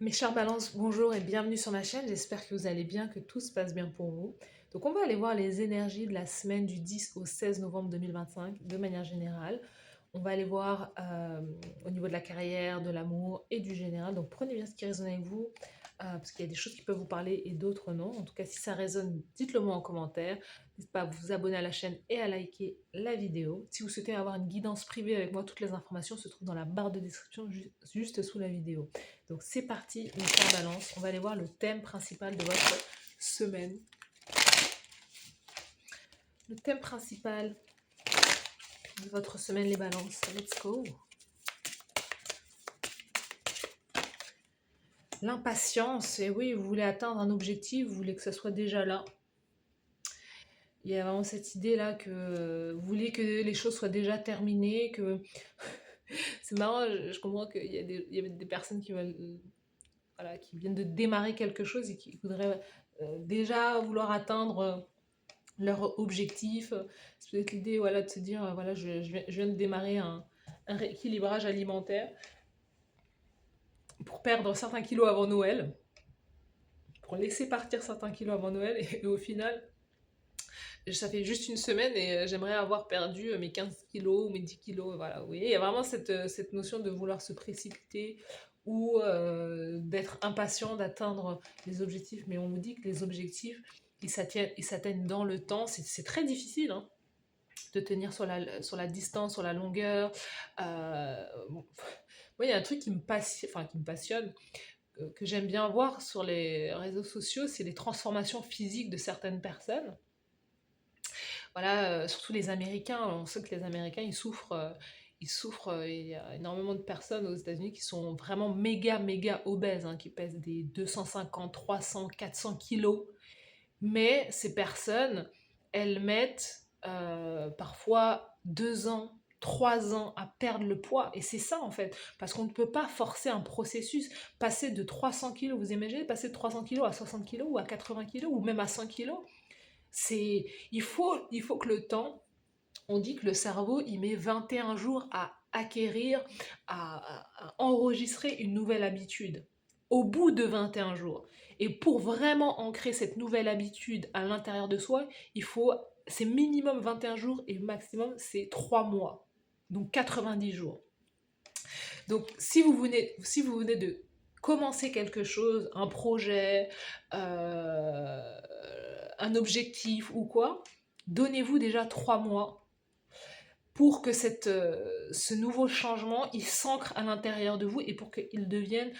Mes chers balances, bonjour et bienvenue sur ma chaîne. J'espère que vous allez bien, que tout se passe bien pour vous. Donc, on va aller voir les énergies de la semaine du 10 au 16 novembre 2025 de manière générale. On va aller voir au niveau de la carrière, de l'amour et du général. Donc, prenez bien ce qui résonne avec vous parce qu'il y a des choses qui peuvent vous parler et d'autres non. En tout cas, si ça résonne, dites-le moi en commentaire. N'hésitez pas à vous abonner à la chaîne et à liker la vidéo. Si vous souhaitez avoir une guidance privée avec moi, toutes les informations se trouvent dans la barre de description juste sous la vidéo. Donc c'est parti, mes chers balances. On va aller voir le thème principal de votre semaine. Le thème principal de votre semaine, les balances. Let's go. L'impatience. Et oui, vous voulez atteindre un objectif, vous voulez que ça soit déjà là. Il y a vraiment cette idée-là que vous voulez que les choses soient déjà terminées, que... C'est marrant, je comprends qu'il y a des personnes qui veulent, voilà, qui viennent de démarrer quelque chose et qui voudraient déjà vouloir atteindre leur objectif. C'est peut-être l'idée, voilà, de se dire, voilà, je viens de démarrer un rééquilibrage alimentaire pour perdre certains kilos avant Noël, pour laisser partir certains kilos avant Noël, et au final, ça fait juste une semaine et j'aimerais avoir perdu mes 15 kilos ou mes 10 kilos. Voilà, vous voyez, il y a vraiment cette notion de vouloir se précipiter ou d'être impatient d'atteindre les objectifs. Mais on nous dit que les objectifs, ils s'atteignent dans le temps. C'est très difficile, hein, de tenir sur la distance, sur la longueur. Bon, moi, il y a un truc qui me passionne, que j'aime bien voir sur les réseaux sociaux, c'est les transformations physiques de certaines personnes. Voilà, surtout les Américains. On sait que les Américains, ils souffrent, il y a énormément de personnes aux États-Unis qui sont vraiment méga, méga obèses, hein, qui pèsent des 250, 300, 400 kilos. Mais ces personnes, elles mettent parfois 2 ans, 3 ans à perdre le poids. Et c'est ça en fait, parce qu'on ne peut pas forcer un processus. Passer de 300 kilos, vous imaginez, passer de 300 kilos à 60 kilos ou à 80 kilos ou même à 100 kilos, il faut que le temps, on dit que le cerveau, il met 21 jours à acquérir, à enregistrer une nouvelle habitude. Au bout de 21 jours. Et pour vraiment ancrer cette nouvelle habitude à l'intérieur de soi, c'est minimum 21 jours et maximum c'est 3 mois. Donc 90 jours. Donc si vous venez de commencer quelque chose, un projet, un objectif ou quoi, donnez-vous déjà 3 mois pour que ce nouveau changement, il s'ancre à l'intérieur de vous et pour qu'il devienne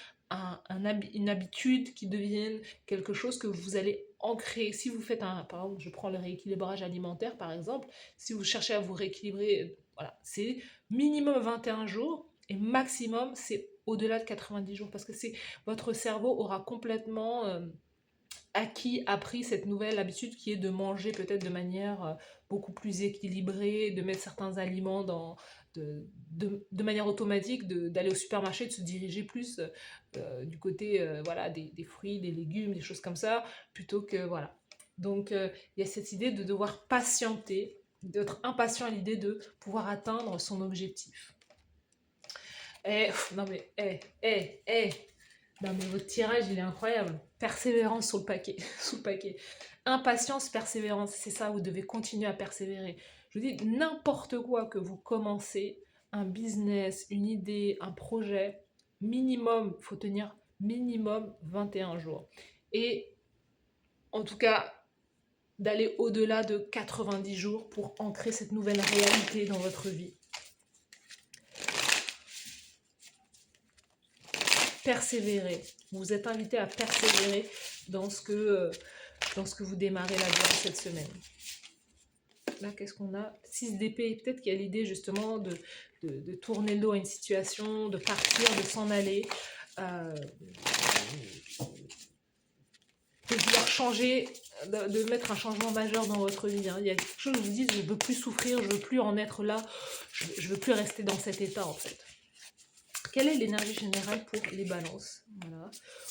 une habitude, qui devienne quelque chose que vous allez ancrer. Si vous faites par exemple, je prends le rééquilibrage alimentaire par exemple, si vous cherchez à vous rééquilibrer, voilà, c'est minimum 21 jours et maximum c'est au-delà de 90 jours parce que votre cerveau aura complètement appris cette nouvelle habitude qui est de manger peut-être de manière beaucoup plus équilibrée, de mettre certains aliments de manière automatique, d'aller au supermarché, de se diriger plus du côté voilà, des fruits, des légumes, des choses comme ça, plutôt que voilà. Donc il y a cette idée de devoir patienter, d'être impatient à l'idée de pouvoir atteindre son objectif. Non mais, non mais votre tirage, il est incroyable. Persévérance sur le paquet, sous le paquet. Impatience, persévérance, c'est ça, vous devez continuer à persévérer. Je vous dis, n'importe quoi que vous commencez, un business, une idée, un projet, minimum, il faut tenir minimum 21 jours. Et en tout cas, d'aller au-delà de 90 jours pour ancrer cette nouvelle réalité dans votre vie. Persévérer. Vous êtes invité à persévérer dans ce que vous démarrez là durant cette semaine. Là, qu'est-ce qu'on a? 6 d'épée. Peut-être qu'il y a l'idée justement de tourner le dos à une situation, de partir, de s'en aller, de vouloir changer, de mettre un changement majeur dans votre vie. Hein. Il y a quelque chose où vous dites, je ne veux plus souffrir, je ne veux plus en être là, je ne veux plus rester dans cet état en fait. Quelle est l'énergie générale pour les balances? Voilà.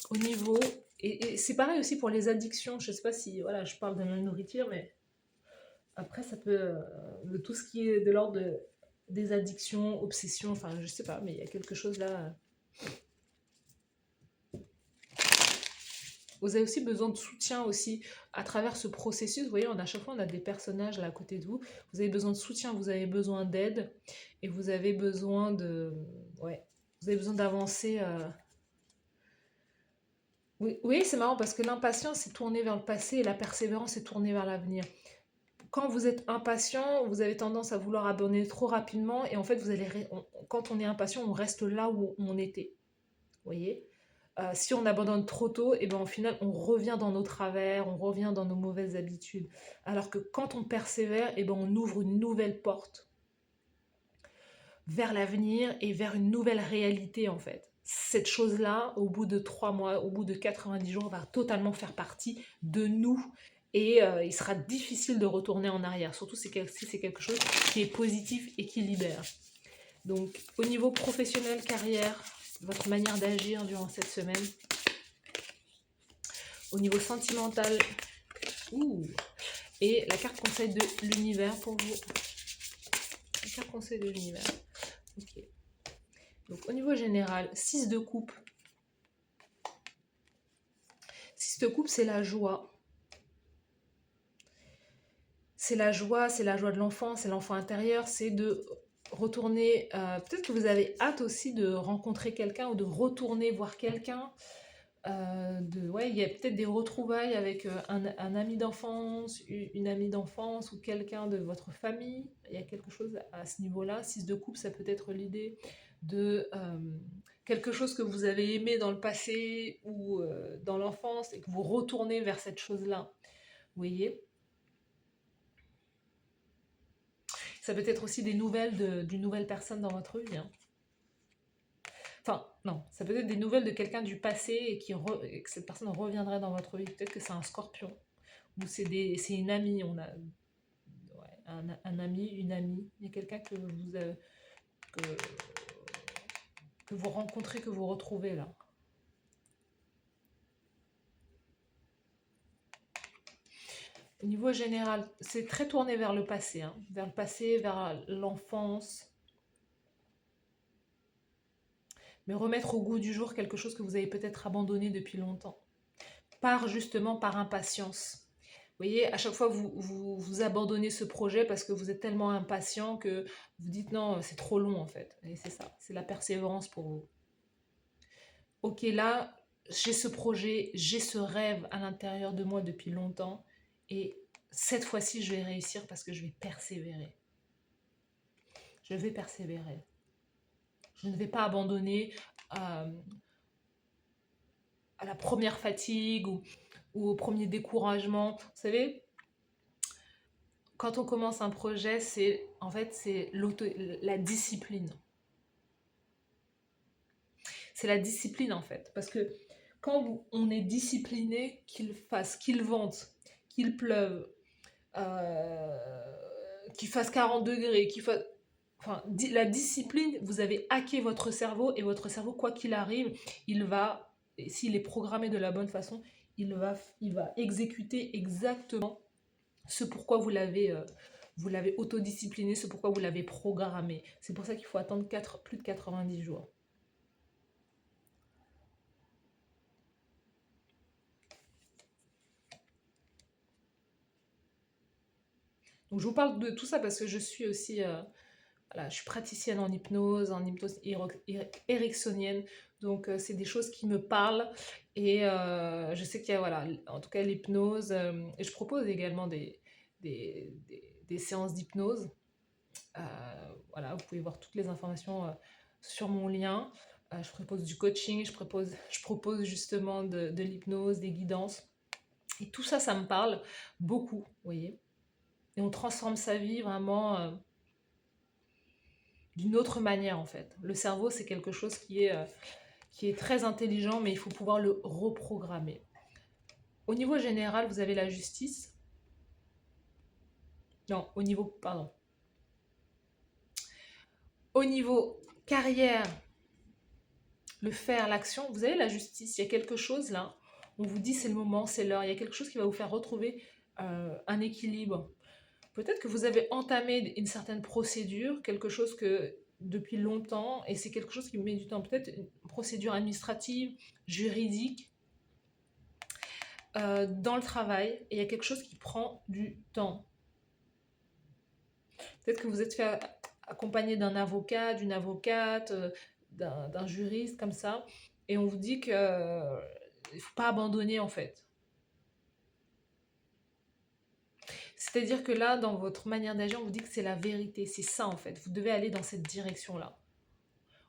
Au niveau, et c'est pareil aussi pour les addictions, je ne sais pas si, voilà, je parle de la nourriture, mais après ça peut, de tout ce qui est de l'ordre des addictions, obsessions, enfin je sais pas, mais il y a quelque chose là. Vous avez aussi besoin de soutien aussi à travers ce processus. Vous voyez, à chaque fois, on a des personnages là à côté de vous. Vous avez besoin de soutien, vous avez besoin d'aide et vous avez besoin de... Ouais, vous avez besoin d'avancer. Oui, oui, c'est marrant parce que l'impatience est tournée vers le passé et la persévérance est tournée vers l'avenir. Quand vous êtes impatient, vous avez tendance à vouloir abandonner trop rapidement et en fait, quand on est impatient, on reste là où on était. Vous voyez? Si on abandonne trop tôt, et ben au final, on revient dans nos travers, on revient dans nos mauvaises habitudes. Alors que quand on persévère, et ben on ouvre une nouvelle porte vers l'avenir et vers une nouvelle réalité en fait. Cette chose-là, au bout de 3 mois, au bout de 90 jours, va totalement faire partie de nous et il sera difficile de retourner en arrière, surtout si c'est quelque chose qui est positif et qui libère. Donc au niveau professionnel, carrière, votre manière d'agir durant cette semaine. Au niveau sentimental, et la carte conseil de l'univers pour vous. La carte conseil de l'univers. Ok. Donc au niveau général, 6 de coupe. 6 de coupe, c'est la joie. C'est la joie de l'enfant, c'est l'enfant intérieur, c'est de retourner. Peut-être que vous avez hâte aussi de rencontrer quelqu'un ou de retourner voir quelqu'un. Ouais, il y a peut-être des retrouvailles avec un ami d'enfance, une amie d'enfance ou quelqu'un de votre famille. Il y a quelque chose à ce niveau-là. 6 de coupe, ça peut être l'idée de quelque chose que vous avez aimé dans le passé ou dans l'enfance et que vous retournez vers cette chose-là. Vous voyez? Ça peut être aussi des nouvelles d'une nouvelle personne dans votre vie. Hein. Enfin, non, ça peut être des nouvelles de quelqu'un du passé et et que cette personne reviendrait dans votre vie. Peut-être que c'est un scorpion ou c'est une amie. On a ouais, un ami, une amie. Il y a quelqu'un que, que vous rencontrez, que vous retrouvez là. Au niveau général, c'est très tourné vers le passé, hein, vers l'enfance. Mais remettre au goût du jour quelque chose que vous avez peut-être abandonné depuis longtemps. Justement par impatience. Vous voyez, à chaque fois, vous abandonnez ce projet parce que vous êtes tellement impatient que vous dites non, c'est trop long en fait. Et c'est ça, c'est la persévérance pour vous. Ok, là, j'ai ce projet, j'ai ce rêve à l'intérieur de moi depuis longtemps et cette fois-ci, je vais réussir parce que je vais persévérer. Je vais persévérer. Je ne vais pas abandonner à la première fatigue ou au premier découragement. Vous savez, quand on commence un projet, c'est la discipline. C'est la discipline en fait. Parce que quand on est discipliné, qu'il vente, qu'il pleuve, qu'il fasse 40 degrés, Enfin, la discipline, vous avez hacké votre cerveau et votre cerveau, quoi qu'il arrive, s'il est programmé de la bonne façon, il va exécuter exactement ce pourquoi vous l'avez autodiscipliné, ce pourquoi vous l'avez programmé. C'est pour ça qu'il faut attendre plus de 90 jours. Donc je vous parle de tout ça parce que je suis aussi voilà, je suis praticienne en hypnose ericksonienne. Donc c'est des choses qui me parlent et je sais qu'il y a voilà, en tout cas l'hypnose et je propose également des séances d'hypnose. Voilà, vous pouvez voir toutes les informations sur mon lien. Je propose du coaching, je propose justement de l'hypnose, des guidances. Et tout ça, ça me parle beaucoup, vous voyez. Et on transforme sa vie vraiment d'une autre manière, en fait. Le cerveau, c'est quelque chose qui est très intelligent, mais il faut pouvoir le reprogrammer. Au niveau général, vous avez la justice. Non, pardon. Au niveau carrière, le faire, l'action, vous avez la justice. Il y a quelque chose là, on vous dit c'est le moment, c'est l'heure. Il y a quelque chose qui va vous faire retrouver un équilibre. Peut-être que vous avez entamé une certaine procédure, quelque chose que depuis longtemps, et c'est quelque chose qui met du temps. Peut-être une procédure administrative, juridique. dans le travail et il y a quelque chose qui prend du temps. Peut-être que vous êtes fait accompagner d'un avocat, d'une avocate, d'un juriste comme ça, et on vous dit que il faut pas abandonner en fait. C'est-à-dire que là, dans votre manière d'agir, on vous dit que c'est la vérité, c'est ça en fait. Vous devez aller dans cette direction-là.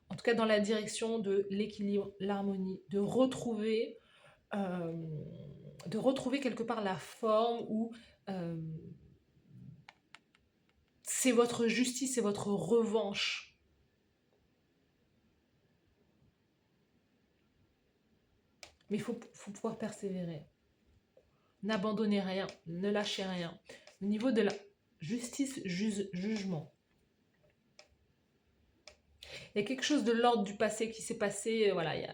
En tout cas, dans la direction de l'équilibre, l'harmonie, euh, de retrouver quelque part la forme où euh, c'est votre justice, c'est votre revanche. Mais il faut pouvoir persévérer. N'abandonnez rien, ne lâchez rien. Au niveau de la justice, jugement. Il y a quelque chose de l'ordre du passé qui s'est passé, voilà, il y a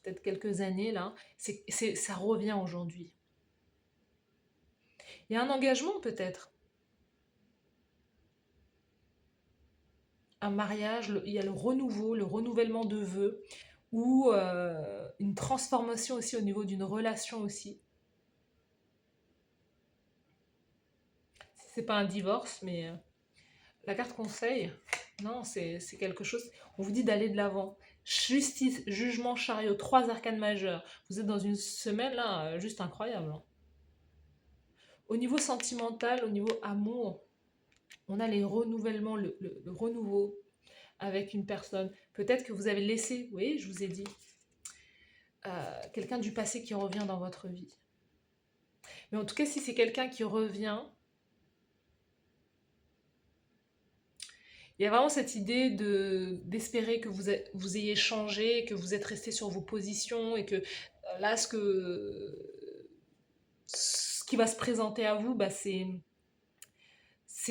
peut-être quelques années là. Ça revient aujourd'hui. Il y a un engagement peut-être. Un mariage, il y a le renouveau, le renouvellement de vœux, ou une transformation aussi au niveau d'une relation aussi. C'est pas un divorce, mais la carte conseil, non, c'est quelque chose. On vous dit d'aller de l'avant. Justice, jugement, chariot, 3 arcanes majeures. Vous êtes dans une semaine là, juste incroyable, hein. Au niveau sentimental, au niveau amour, on a les renouvellements, le renouveau avec une personne. Peut-être que vous avez laissé, vous voyez, je vous ai dit, quelqu'un du passé qui revient dans votre vie. Mais en tout cas, si c'est quelqu'un qui revient, il y a vraiment cette idée d'espérer que vous ayez changé, que vous êtes resté sur vos positions et que là, ce qui va se présenter à vous, bah, c'est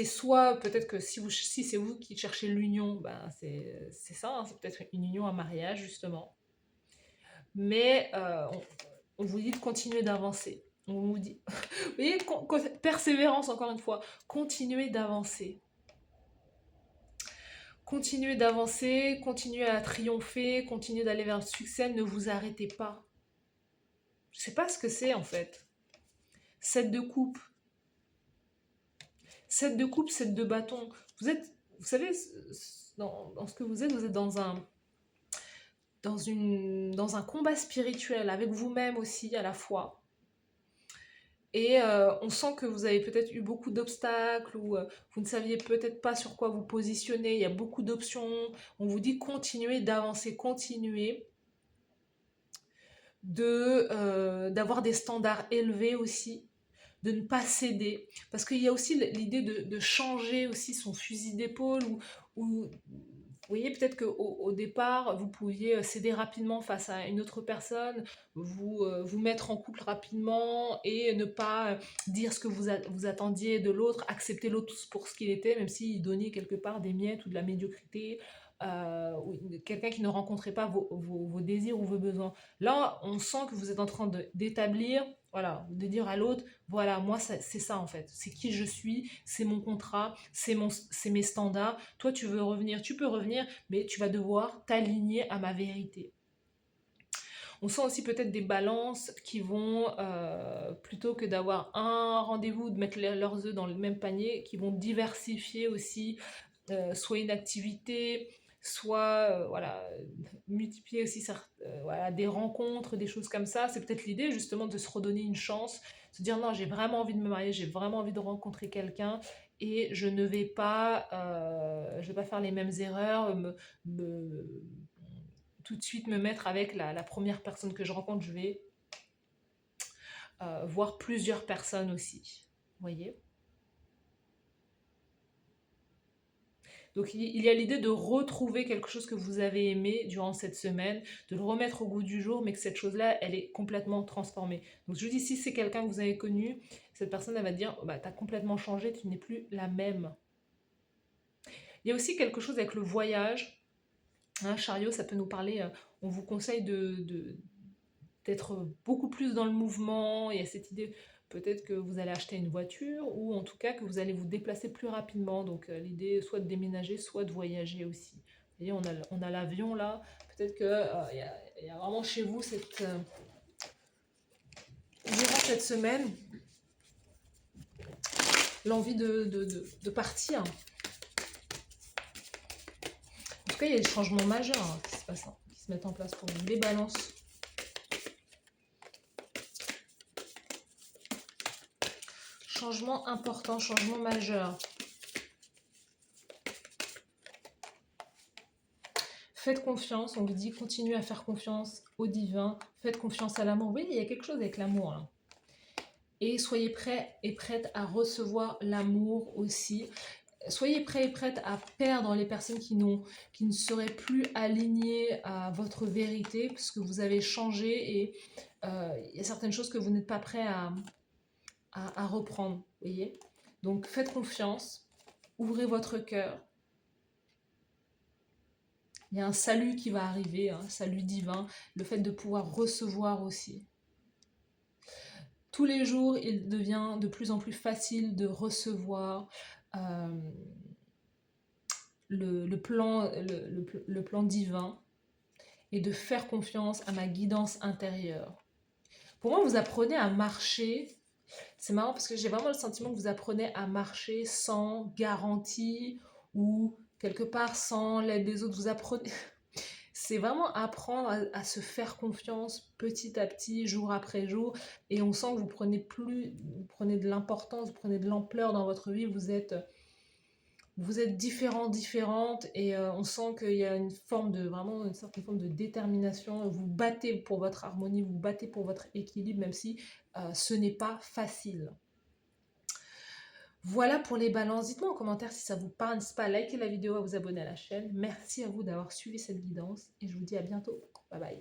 soit peut-être que si c'est vous qui cherchez l'union, bah, c'est ça, hein, c'est peut-être une union, un mariage justement. Mais on vous dit de continuer d'avancer. On vous dit, vous voyez, persévérance encore une fois, continuez d'avancer. Continuez d'avancer, continuez à triompher, continuez d'aller vers le succès, ne vous arrêtez pas. Je ne sais pas ce que c'est en fait. 7 de coupe. 7 de coupe, 7 de bâton. Vous savez, dans ce que vous êtes dans un combat spirituel avec vous-même aussi à la fois. Et on sent que vous avez peut-être eu beaucoup d'obstacles ou vous ne saviez peut-être pas sur quoi vous positionner. Il y a beaucoup d'options. On vous dit continuez d'avancer, continuez d'avoir des standards élevés aussi, de ne pas céder. Parce qu'il y a aussi l'idée de changer aussi son fusil d'épaule ou vous voyez, peut-être qu'au départ, vous pouviez céder rapidement face à une autre personne, vous mettre en couple rapidement et ne pas dire ce que vous attendiez de l'autre, accepter l'autre pour ce qu'il était, même s'il donnait quelque part des miettes ou de la médiocrité, ou quelqu'un qui ne rencontrait pas vos désirs ou vos besoins. Là, on sent que vous êtes en train d'établir, voilà, de dire à l'autre, voilà, moi, c'est ça en fait. C'est qui je suis, c'est mon contrat, c'est mes standards. Toi, tu veux revenir, tu peux revenir, mais tu vas devoir t'aligner à ma vérité. On sent aussi peut-être des balances qui vont, plutôt que d'avoir un rendez-vous, de mettre leurs œufs dans le même panier, qui vont diversifier aussi, soit une activité, soit voilà, multiplier aussi voilà, des rencontres, des choses comme ça. C'est peut-être l'idée justement de se redonner une chance, se dire non, j'ai vraiment envie de me marier, j'ai vraiment envie de rencontrer quelqu'un et je vais pas faire les mêmes erreurs, me- tout de suite me mettre avec la première personne que je rencontre. Je vais voir plusieurs personnes aussi. Vous voyez? Donc il y a l'idée de retrouver quelque chose que vous avez aimé durant cette semaine, de le remettre au goût du jour, mais que cette chose-là, elle est complètement transformée. Donc je vous dis, si c'est quelqu'un que vous avez connu, cette personne, elle va dire, bah, tu as complètement changé, tu n'es plus la même. Il y a aussi quelque chose avec le voyage. Un chariot, ça peut nous parler, on vous conseille d'être beaucoup plus dans le mouvement. Il y a cette idée, peut-être que vous allez acheter une voiture ou en tout cas que vous allez vous déplacer plus rapidement. Donc l'idée soit de déménager, soit de voyager aussi. Vous voyez, on a l'avion là. Peut-être qu'il y a vraiment chez vous cette... durant cette semaine l'envie de partir. En tout cas, il y a des changements majeurs qui se passent, qui se mettent en place pour vous. Les balances. Changement important, changement majeur. Faites confiance, on vous dit continuez à faire confiance au divin. Faites confiance à l'amour. Oui, il y a quelque chose avec l'amour là. Et soyez prêts et prêtes à recevoir l'amour aussi. Soyez prêts et prêtes à perdre les personnes qui ne seraient plus alignées à votre vérité, parce que vous avez changé et il y a certaines choses que vous n'êtes pas prêts à reprendre. Vous voyez? Donc faites confiance, ouvrez votre cœur. Il y a un salut qui va arriver, un salut divin, le fait de pouvoir recevoir aussi. Tous les jours, il devient de plus en plus facile de recevoir le plan divin et de faire confiance à ma guidance intérieure. Pour moi, vous apprenez à marcher. C'est marrant parce que j'ai vraiment le sentiment que vous apprenez à marcher sans garantie ou quelque part sans l'aide des autres. Vous apprenez... C'est vraiment apprendre à se faire confiance petit à petit, jour après jour. Et on sent que vous prenez de l'importance, vous prenez de l'ampleur dans votre vie. Vous êtes différents, différentes. Et on sent qu'il y a vraiment une certaine forme de détermination. Vous battez pour votre harmonie, vous battez pour votre équilibre, même si ce n'est pas facile. Voilà pour les balances. Dites-moi en commentaire si ça vous parle. N'hésitez pas à liker la vidéo, à vous abonner à la chaîne. Merci à vous d'avoir suivi cette guidance et je vous dis à bientôt. Bye bye.